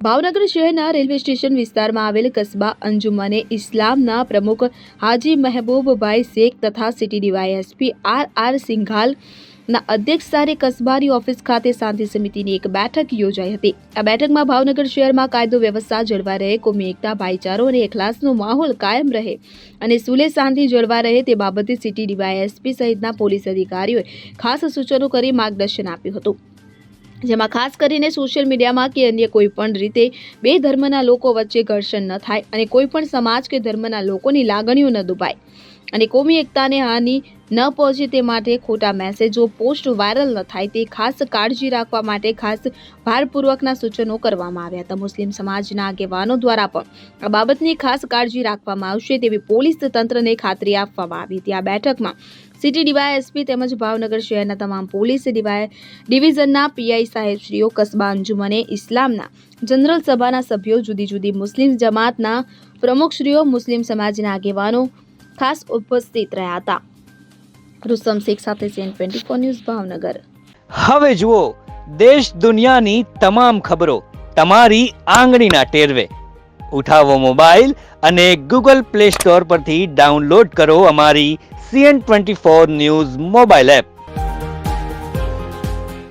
ભાવનગર શહેરના railway station વિસ્તારમાં આવેલ કસ્બા અંજુમને ઇસ્લામના પ્રમુખ હાજી મહેબૂબભાઈ શેખ તથા સિટી ડીવાયએસપી આર સિંઘાલના અધ્યક્ષસ્થાને કસ્બાની ઓફિસ ખાતે શાંતિ સમિતિની એક બેઠક યોજાઈ હતી। આ બેઠકમાં ભાવનગર શહેરમાં કાયદો વ્યવસ્થા જળવાઈ રહે, કોમી એકતા, ભાઈચારો અને એકલાસનો માહોલ કાયમ રહે અને સુલે શાંતિ જળવાઈ રહે તે બાબતે સિટી ડીવાયએસપી સહિતના પોલીસ અધિકારીઓએ ખાસ સૂચનો કરી માર્ગદર્શન આપ્યું હતું, જેમાં ખાસ કરીને સોશિયલ મીડિયામાં કે અન્ય કોઈ પણ રીતે બે ધર્મના લોકો વચ્ચે ઘર્ષણ ન થાય અને કોઈ પણ સમાજ કે ધર્મના લોકોની લાગણીઓ ન દુભાય અને કોમી એકતાને હાનિ ન પહોંચે તે માટે ખોટા મેસેજો પોસ્ટ વાયરલ ન થાય તે ખાસ કાળજી રાખવા માટે ખાસ ભારપૂર્વકના સૂચનો કરવામાં આવ્યા હતા। મુસ્લિમ સમાજના આગેવાનો દ્વારા પણ આ બાબતની ખાસ કાળજી રાખવામાં આવશે તેવી પોલીસ તંત્રને ખાતરી આપવામાં આવી હતી। આ બેઠકમાં સિટી ડીવાયએસપી તેમજ ભાવનગર શહેરના તમામ પોલીસ ડિવિઝનના પીઆઈ સાહેબશ્રીઓ, કસ્બા અંજુમને ઇસ્લામના જનરલ સભાના સભ્યો, જુદી જુદી મુસ્લિમ જમાતના પ્રમુખશ્રીઓ, મુસ્લિમ સમાજના આગેવાનો ખાસ ઉપસ્થિત રહ્યા હતા। रुस्तम शेख સાથે CN24 ન્યૂઝ ભાવનગર। હવે જુઓ દેશ દુનિયાની તમામ ખબરો તમારી આંગળીના ટેરવે। ઉઠાવો મોબાઈલ અને ગૂગલ પ્લે સ્ટોર પરથી ડાઉનલોડ કરો અમારી CN24 ન્યૂઝ મોબાઈલ એપ।